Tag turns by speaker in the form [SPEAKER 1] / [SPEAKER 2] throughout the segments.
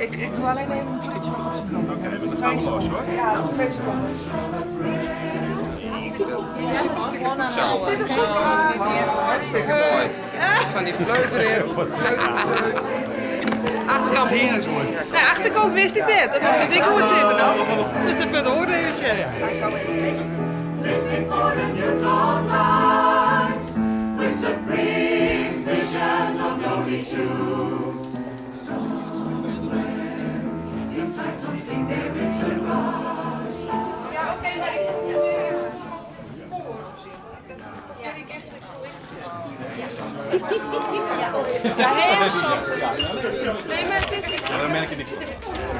[SPEAKER 1] Ik doe alleen even een ticketje nog op zijn kant.
[SPEAKER 2] Oké, dat is taalloos hoor.
[SPEAKER 1] Ja, dat is 2 seconden.
[SPEAKER 3] Hartstikke mooi. Van die fluit erin.
[SPEAKER 1] Achterkant hier is mooi. Nee, achterkant wist ik net. Dat moet ik goed zitten dan. Dus dat kunt horen even zitten.
[SPEAKER 4] Listening for the new dawn lights, with supreme visions of lonely truth. Inside something there is a rush.
[SPEAKER 1] Ja, oké, maar ik kom weer even voor. Ja, heel soms. Nee, maar het is...
[SPEAKER 2] Ja, dan merk je niks van.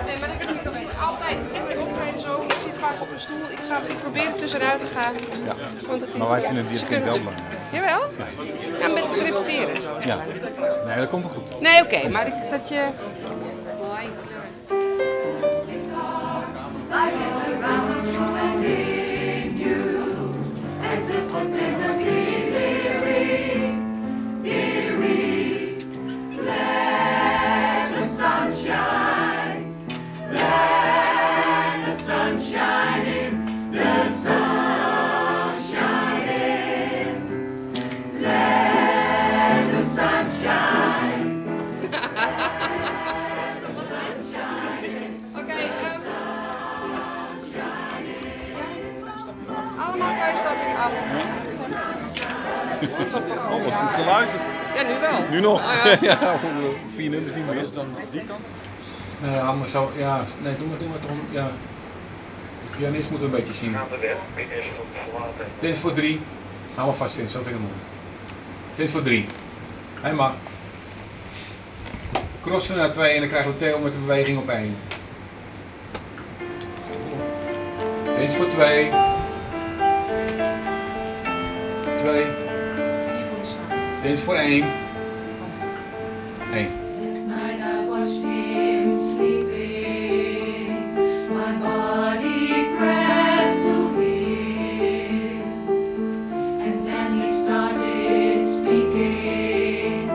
[SPEAKER 1] Nee, maar dat heb ik altijd. Met optreden zo. Ik zit vaak op een stoel. Ik probeer er tussenuit te gaan.
[SPEAKER 2] Ja.
[SPEAKER 1] Want het is,
[SPEAKER 2] Maar wij vinden het
[SPEAKER 1] ze
[SPEAKER 2] hier
[SPEAKER 1] kunnen-
[SPEAKER 2] wel belangrijk.
[SPEAKER 1] Jawel? Ja, met het repeteren.
[SPEAKER 2] Ja. Nee, dat komt wel goed.
[SPEAKER 1] Nee, oké, maar dat je...
[SPEAKER 4] Life is around you and in you, as if for eternity, dearie. Let the sun shine, let the sun shine in, the sun shine in, let the sun shine.
[SPEAKER 1] Oké, allemaal 2 stappen in de auto.
[SPEAKER 2] Oh, wat goed geluisterd.
[SPEAKER 1] Ja, nu wel.
[SPEAKER 2] Nu nog?
[SPEAKER 1] Ah, ja.
[SPEAKER 2] Ja, 4 nummers niet meer.
[SPEAKER 5] Dus dan die kant? Nee, allemaal zo, ja, nee, doe maar toch, ja. De pianist moet een beetje zien. Dins voor 3. Hou maar vast in, zo vind ik hem mooi. Dins voor 3. Hij mag. Crossen naar 2 en dan krijgen we Theo met de beweging op 1. Dins voor 2. 2. Dins voor 1. 1.
[SPEAKER 4] This night I watched him sleeping, my body pressed to him, and then he started speaking,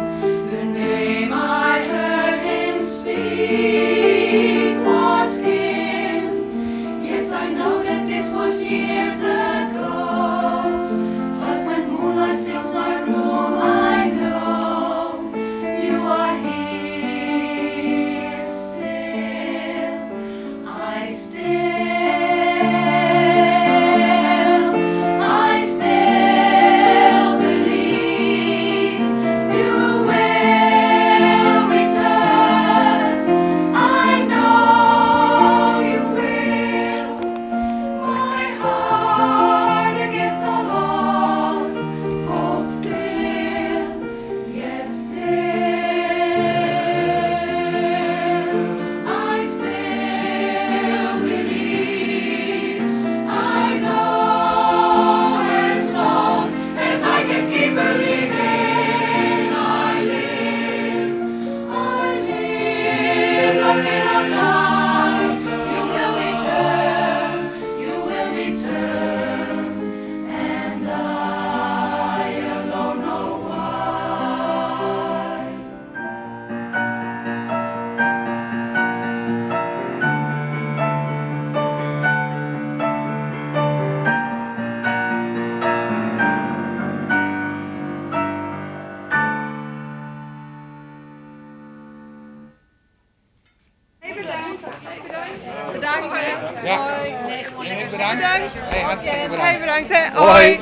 [SPEAKER 4] the name I heard him speak was him. Yes, I know that this was years ago, but when moonlight fills my room I know you are here still. I still believe you will return. I know you will. My heart against all odds holds still. Yes, I still believe. I know as long as I can keep believing, I live, looking on down. You will return, and I alone know why.
[SPEAKER 1] Bedankt. Hè.
[SPEAKER 3] Ja.
[SPEAKER 1] Hoi.
[SPEAKER 3] Bedankt.
[SPEAKER 1] Bedankt.
[SPEAKER 3] Hey, hartstikke bedankt.
[SPEAKER 1] Hey, bedankt hè.
[SPEAKER 2] Hoi.
[SPEAKER 1] Hoi.